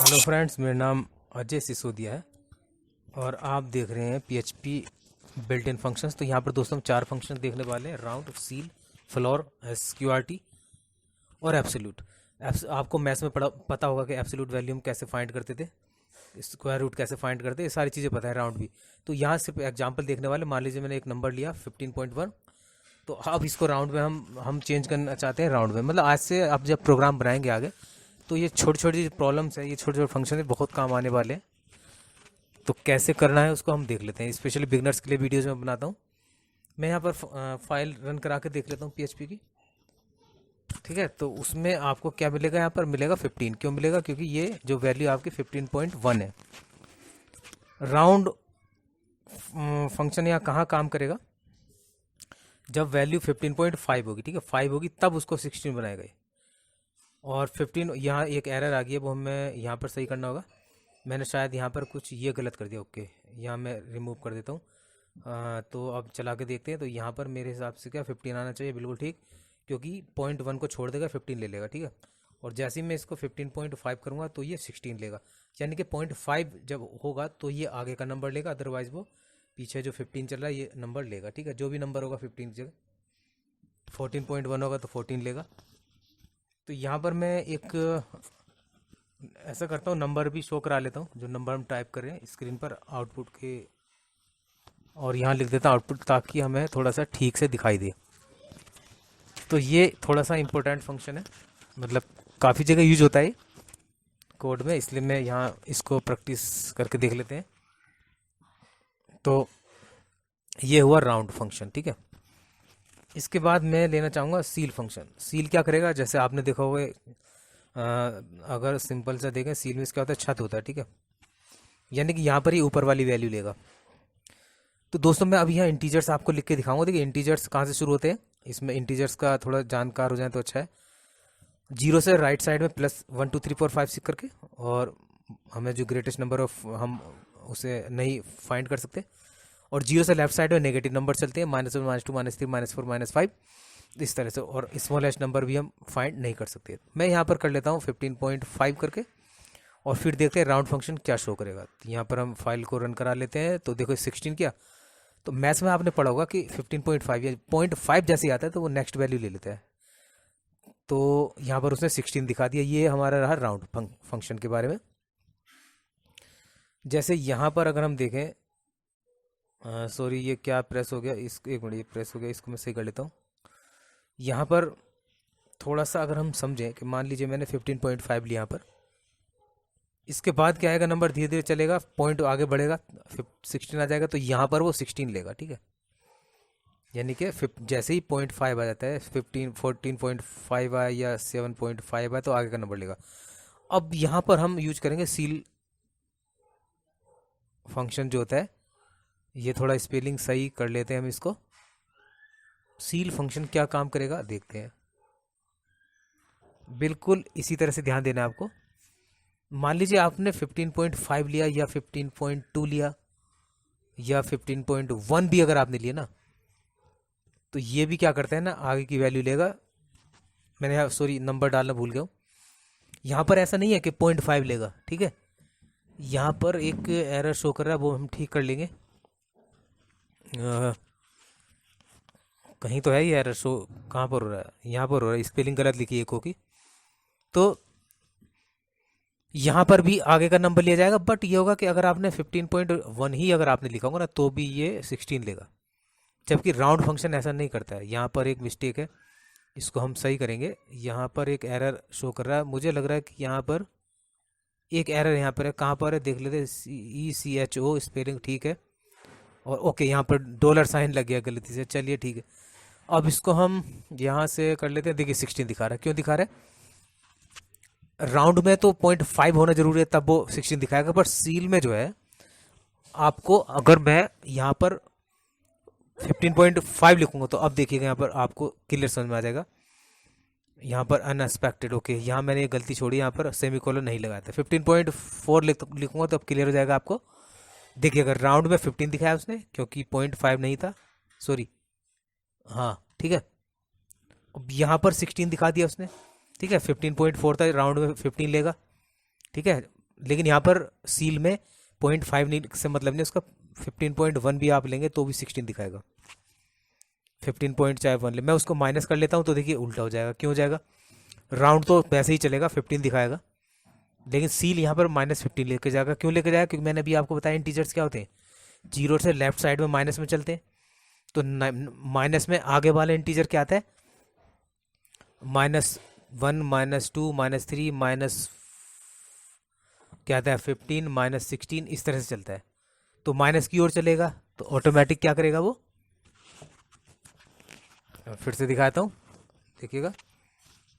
Hello friends, मेरा नाम अजय सिसोदिया है और आप देख रहे हैं पीएचपी बिल्ट इन फंक्शंस। तो यहाँ पर दोस्तों हम 4 फंक्शंस देखने वाले हैं: राउंड, सील, फ्लोर, एसक्यूआरटी और एब्सोल्यूट। आपको मैथ्स में पता होगा कि एब्सोल्यूट वैल्यू हम कैसे फाइंड करते थे, स्क्वायर रूट कैसे फाइंड करते, ये सारी चीज़ें पता है। राउंड भी। तो यहाँ सिर्फ एग्जाम्पल देखने वाले। मान लीजिए मैंने एक नंबर लिया 15.1, तो अब इसको राउंड में हम चेंज करना चाहते हैं राउंड में। मतलब आज से आप जब प्रोग्राम बनाएंगे आगे, तो ये छोटी छोटी प्रॉब्लम्स हैं, ये छोटे छोटे फंक्शन है, बहुत काम आने वाले हैं। तो कैसे करना है उसको हम देख लेते हैं। स्पेशली बिगनर्स के लिए वीडियोज में बनाता हूँ। मैं यहाँ पर फाइल रन करा के देख लेता हूँ पीएचपी की। ठीक है, तो उसमें आपको क्या मिलेगा? यहाँ पर मिलेगा 15। क्यों मिलेगा? क्योंकि ये जो वैल्यू आपकी 15.1 है। राउंड फंक्शन यहाँ कहाँ काम करेगा? जब वैल्यू 15.5 होगी, ठीक है, 5 होगी तब उसको 16 बनाएगा ये। और 15 यहाँ एक एरर आ गई है, वो हमें यहाँ पर सही करना होगा। मैंने शायद यहाँ पर कुछ ये गलत कर दिया। ओके, यहाँ मैं रिमूव कर देता हूँ। तो अब चला के देखते हैं। तो यहाँ पर मेरे हिसाब से क्या 15 आना चाहिए, बिल्कुल ठीक, क्योंकि 0.1 को छोड़ देगा, 15 ले लेगा। ठीक है, और जैसे ही मैं इसको 15.5 करूँगा तो ये 16 लेगा। यानी कि 0.5 जब होगा तो ये आगे का नंबर लेगा, अदरवाइज वो पीछे जो 15 चल रहा है ये नंबर लेगा। ठीक है, जो भी नंबर होगा 15 की जगह, 14.1 होगा तो 14 लेगा। तो यहाँ पर मैं एक ऐसा करता हूँ, नंबर भी शो करा लेता हूँ, जो नंबर हम टाइप कर रहे हैं स्क्रीन पर आउटपुट के, और यहाँ लिख देता हूँ आउटपुट, ताकि हमें थोड़ा सा ठीक से दिखाई दे। तो ये थोड़ा सा इम्पोर्टेंट फंक्शन है, मतलब काफ़ी जगह यूज होता है कोड में, इसलिए मैं यहाँ इसको प्रैक्टिस करके देख लेते हैं। तो ये हुआ राउंड फंक्शन। ठीक है, इसके बाद मैं लेना चाहूँगा सील फंक्शन। सील क्या करेगा? जैसे आपने देखा होगा, अगर सिंपल सा देखें, सील में क्या होता है, छत होता है। ठीक है, यानी कि यहाँ पर ही ऊपर वाली वैल्यू लेगा। तो दोस्तों मैं अभी यहाँ इंटीजर्स आपको लिख के दिखाऊंगा। देखिए इंटीजर्स कहाँ से शुरू होते हैं, इसमें इंटीजर्स का थोड़ा जानकार हो जाए तो अच्छा है। 0 से राइट साइड में प्लस 1 2 3 4 5 6 करके, और हमें जो ग्रेटेस्ट नंबर ऑफ हम उसे नहीं फाइंड कर सकते। और 0 से लेफ्ट साइड में नेगेटिव नंबर चलते हैं, -1 -2 -3 -4 -5, इस तरह से। और स्मॉल एच नंबर भी हम फाइंड नहीं कर सकते। मैं यहाँ पर कर लेता हूँ 15.5 करके, और फिर देखते हैं राउंड फंक्शन क्या शो करेगा। यहाँ पर हम फाइल को रन करा लेते हैं। तो देखो 16 किया। तो मैथ्स में आपने पढ़ा होगा कि 15.5 या 0.5 जैसे ही आता है तो वो नेक्स्ट वैल्यू ले लेता है। तो यहाँ पर उसने 16 दिखा दिया। ये हमारा रहा राउंड फंक्शन के बारे में। जैसे यहाँ पर अगर हम देखें, सॉरी ये क्या प्रेस हो गया, इस एक मिनट, ये प्रेस हो गया, इसको मैं सही कर लेता हूँ। यहाँ पर थोड़ा सा अगर हम समझें कि मान लीजिए मैंने 15.5 लिया यहाँ पर, इसके बाद क्या आएगा, नंबर धीरे धीरे चलेगा, पॉइंट आगे बढ़ेगा, 16 आ जाएगा, तो यहाँ पर वो 16 लेगा। ठीक है, यानी कि जैसे ही 0.5 आ जाता है, 14.5 आया या 7.5 आया, तो आगे का नंबर लेगा। अब यहाँ पर हम यूज करेंगे सील फंक्शन जो होता है। ये थोड़ा स्पेलिंग सही कर लेते हैं हम इसको। सील फंक्शन क्या काम करेगा देखते हैं। बिल्कुल इसी तरह से ध्यान देना है आपको। मान लीजिए आपने 15.5 लिया या 15.2 लिया या 15.1 भी अगर आपने लिया ना, तो ये भी क्या करता है ना, आगे की वैल्यू लेगा। मैंने यहाँ सॉरी नंबर डालना भूल गया हूँ। यहाँ पर ऐसा नहीं है कि 0.5 लेगा। ठीक है, यहाँ पर एक एरर शो कर रहा है, वो हम ठीक कर लेंगे। कहीं तो है ये एरर शो, कहाँ पर हो रहा है? यहाँ पर हो रहा है, स्पेलिंग गलत लिखी है की। तो यहाँ पर भी आगे का नंबर लिया जाएगा, बट ये होगा कि अगर आपने 15.1 ही अगर आपने लिखा होगा ना, तो भी ये 16 लेगा। जबकि राउंड फंक्शन ऐसा नहीं करता है। यहाँ पर एक मिस्टेक है, इसको हम सही करेंगे। यहाँ पर एक एरर शो कर रहा है, मुझे लग रहा है कि यहाँ पर एक एरर यहाँ पर है। कहाँ पर है देख लेते हैं। ECHO स्पेलिंग ठीक है, और ओके यहाँ पर डॉलर साइन लग गया गलती से। चलिए ठीक है, अब इसको हम यहाँ से कर लेते हैं। देखिए 16 दिखा रहा है। क्यों दिखा रहा है? राउंड में तो 0.5 होना जरूरी है, तब वो 16 दिखाएगा, पर सील में जो है आपको, अगर मैं यहाँ पर 15.5 लिखूंगा तो अब देखिएगा यहाँ पर आपको क्लियर समझ में आ जाएगा। यहाँ पर अनएक्सपेक्टेड, ओके यहाँ मैंने ये गलती छोड़ी, यहाँ पर सेमीकोलन नहीं लगाया था। 15.4 लिखूंगा तो अब क्लियर हो जाएगा आपको। देखिए अगर राउंड में 15 दिखाया उसने, क्योंकि 0.5 नहीं था, सॉरी, हाँ ठीक है। अब यहाँ पर 16 दिखा दिया उसने। ठीक है, 15.4 था, राउंड में 15 लेगा। ठीक है, लेकिन यहाँ पर सील में 0.5 नहीं से मतलब नहीं, उसका 15.1 भी आप लेंगे तो भी 16 दिखाएगा। 15 पॉइंट चाहे 1 ले, मैं उसको माइनस कर लेता हूँ तो देखिए उल्टा हो जाएगा। क्यों हो जाएगा? राउंड तो वैसे ही चलेगा, 15 दिखाएगा, लेकिन सील यहाँ पर -15 लेके जाएगा। क्यों लेके जाएगा? क्योंकि मैंने अभी आपको बताया इंटीजर्स क्या होते हैं, जीरो से लेफ्ट साइड में माइनस में चलते हैं। तो माइनस में आगे वाला इंटीजर क्या आता है? -1, -2, -3, माइनस क्या आता है 15, -16, इस तरह से चलता है। तो माइनस की ओर चलेगा तो ऑटोमेटिक क्या करेगा वो, फिर से दिखाता हूँ, देखिएगा।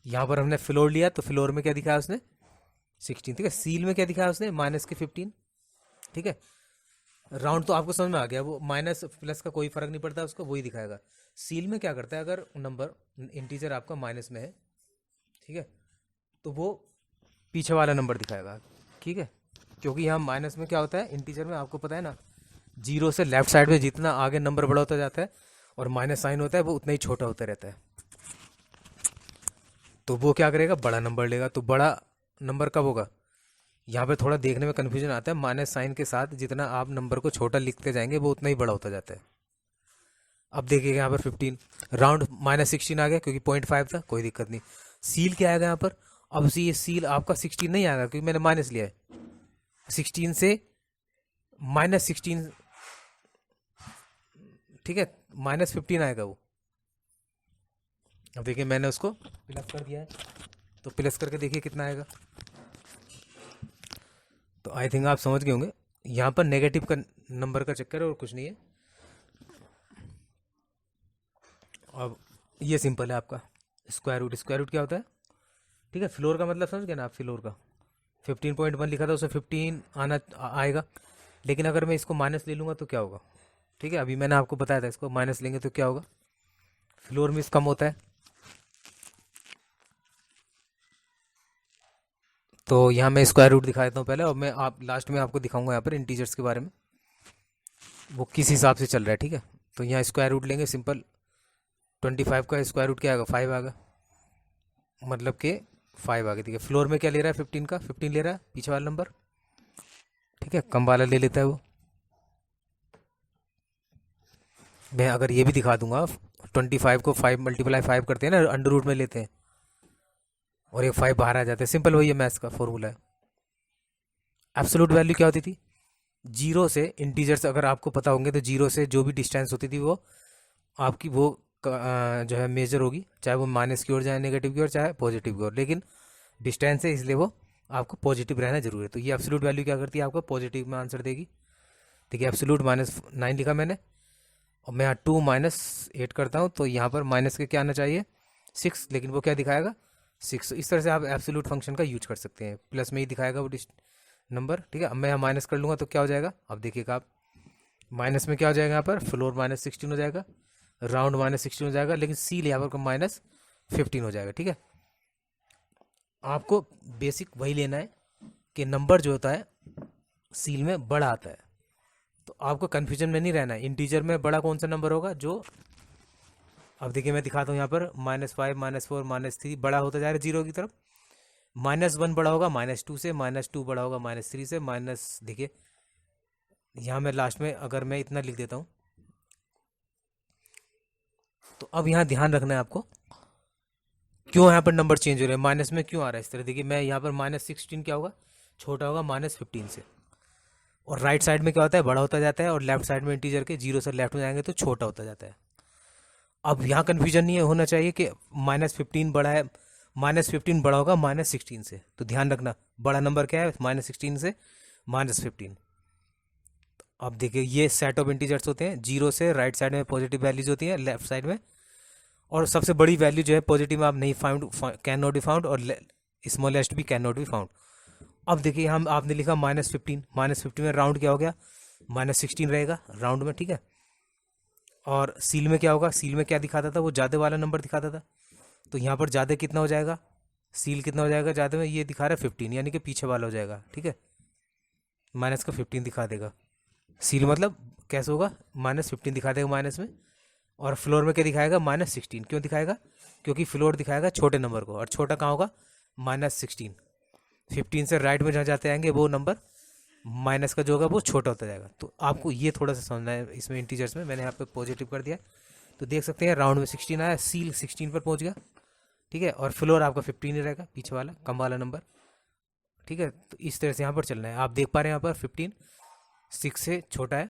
यहाँ पर हमने फ्लोर लिया तो फ्लोर में क्या दिखाया उसने 16, ठीक है। सील में क्या दिखाया उसने -15, ठीक है। राउंड तो आपको समझ में आ गया, वो माइनस प्लस का कोई फर्क नहीं पड़ता, उसको वही दिखाएगा। सील में क्या करता है, अगर नंबर इंटीजर आपका माइनस में है, ठीक है, तो वो पीछे वाला नंबर दिखाएगा, ठीक है। क्योंकि यहाँ माइनस में क्या होता है, इंटीजर में आपको पता है ना, जीरो से लेफ्ट साइड में जितना आगे नंबर बड़ा होता जाता है और माइनस साइन होता है वो उतना ही छोटा होता रहता है। तो वो क्या करेगा, बड़ा नंबर लेगा। तो बड़ा नंबर कब होगा, यहाँ पे थोड़ा देखने में कन्फ्यूजन आता है, माइनस साइन के साथ जितना आप नंबर को छोटा लिखते जाएंगे वो उतना ही बड़ा होता जाता है। अब देखिएगा यहाँ पर 15, राउंड -16 आ गया क्योंकि 0.5 था, कोई दिक्कत नहीं। सील क्या आएगा यहाँ पर, अब ये सील आपका 16 नहीं आएगा क्योंकि मैंने माइनस लिया है। 16 से -16, ठीक है, -15 आएगा वो। अब देखिए मैंने उसको प्लस कर दिया है, तो प्लस करके देखिए कितना आएगा। तो आई थिंक आप समझ गए होंगे, यहाँ पर नेगेटिव का नंबर का चक्कर है और कुछ नहीं है। अब ये सिंपल है आपका स्क्वायर रूट। स्क्वायर रूट क्या होता है, ठीक है। फ्लोर का मतलब समझ गए ना आप, फ्लोर का 15.1 लिखा था, उसमें 15 आएगा। लेकिन अगर मैं इसको माइनस ले लूँगा तो क्या होगा, ठीक है, अभी मैंने आपको बताया था, इसको माइनस लेंगे तो क्या होगा, फ्लोर में कम होता है। तो यहाँ मैं स्क्वायर रूट दिखा देता हूँ पहले, और मैं आप लास्ट में आपको दिखाऊंगा यहाँ पर इंटीजर्स के बारे में वो किस हिसाब से चल रहा है, ठीक है। तो यहाँ स्क्वायर रूट लेंगे सिंपल, 25 का स्क्वायर रूट क्या आएगा, 5 आएगा, मतलब कि 5 आ गया, ठीक है। फ्लोर में क्या ले रहा है, 15 का 15 ले रहा है, पीछे वाला नंबर, ठीक है, कम वाला ले लेता है वो। मैं अगर ये भी दिखा दूंगा, 25 को 5 × 5 करते हैं ना, अंडर रूट में लेते हैं और ये 5 बाहर आ जाते हैं, सिंपल वही है, मैथ्स का फॉर्मूला है। एब्सोल्यूट वैल्यू क्या होती थी, जीरो से इंटीजर्स अगर आपको पता होंगे तो जीरो से जो भी डिस्टेंस होती थी वो आपकी वो जो है मेजर होगी, चाहे वो माइनस की ओर जाए, नेगेटिव की ओर, चाहे पॉजिटिव की ओर, लेकिन डिस्टेंस है इसलिए वो आपको पॉजिटिव रहना जरूरी है। तो ये एब्सोल्यूट वैल्यू क्या करती है, आपको पॉजिटिव में आंसर देगी, ठीक है। एब्सोल्यूट -9 लिखा मैंने, और मैं यहाँ 2 -8 करता हूँ तो यहाँ पर माइनस के क्या आना चाहिए 6, लेकिन वो क्या दिखाएगा 6। इस तरह से आप एब्सोल्यूट फंक्शन का यूज कर सकते हैं, प्लस में ही दिखाएगा वो नंबर, ठीक है। अब मैं यहाँ माइनस कर लूँगा तो क्या हो जाएगा, अब देखिएगा आप, माइनस में क्या हो जाएगा यहाँ पर, फ्लोर -16 हो जाएगा, राउंड -16 हो जाएगा, लेकिन सील यहाँ पर -15 हो जाएगा, ठीक है। आपको बेसिक वही लेना है कि नंबर जो होता है सील में बड़ा आता है, तो आपको कन्फ्यूजन में नहीं रहना है। इंटीजर में बड़ा कौन सा नंबर होगा, जो अब देखिए मैं दिखाता हूँ यहाँ पर -5, -4, -3 बड़ा होता जा रहा है जीरो की तरफ, -1 बड़ा होगा -2 से, -2 बड़ा होगा -3 से, माइनस, देखिए यहाँ मैं लास्ट में अगर मैं इतना लिख देता हूँ, तो अब यहाँ ध्यान रखना है आपको, क्यों यहाँ पर नंबर चेंज हो रहे हैं, माइनस में क्यों आ रहा है इस तरह। देखिए मैं यहाँ पर -16 क्या होगा, छोटा होगा -15 से, और राइट साइड में क्या होता है, बड़ा होता जाता है, और लेफ्ट साइड में इंटीजर के जीरो से लेफ्ट में जाएंगे तो छोटा होता जाता है। अब यहाँ कन्फ्यूजन नहीं होना चाहिए कि -15 बड़ा है, -15 बड़ा होगा -16 से, तो ध्यान रखना बड़ा नंबर क्या है, -16 से -15। अब देखिए ये सेट ऑफ इंटीजर्स होते हैं, जीरो से राइट साइड में पॉजिटिव वैल्यूज होती है, लेफ्ट साइड में, और सबसे बड़ी वैल्यू जो है पॉजिटिव में आप नहीं found, can not be found, और स्मॉलेस्ट भी कैन नॉट बी फाउंड। अब देखिए हम आपने लिखा -15 में राउंड क्या हो गया, -16 रहेगा राउंड में, ठीक है। और सील में क्या होगा, सील में क्या दिखाता था, वो ज़्यादा वाला नंबर दिखाता था, तो यहाँ पर ज़्यादा कितना हो जाएगा, सील कितना हो जाएगा ज़्यादा में, ये दिखा रहा है 15, यानी कि पीछे वाला हो जाएगा, ठीक है, माइनस का 15 दिखा देगा। सील मतलब कैसे होगा, -15 दिखा देगा माइनस में, और फ्लोर में क्या दिखाएगा -16, क्यों दिखाएगा, क्योंकि फ्लोर दिखाएगा छोटे नंबर को, और छोटा कहाँ होगा -16, 15 से राइट में जहाँ जाते आएंगे वो नंबर माइनस का जो होगा वो छोटा होता जाएगा। तो आपको ये थोड़ा सा समझना है इसमें इंटीजर्स में। मैंने यहाँ पे पॉजिटिव कर दिया है। तो देख सकते हैं राउंड में 16 आया, सील 16 पर पहुंच गया, ठीक है। और फ्लोर आपका 15 ही रहेगा, पीछे वाला कम वाला नंबर, ठीक है। तो इस तरह से यहाँ पर चलना है। आप देख पा रहे हैं यहाँ पर 15 6 से छोटा है,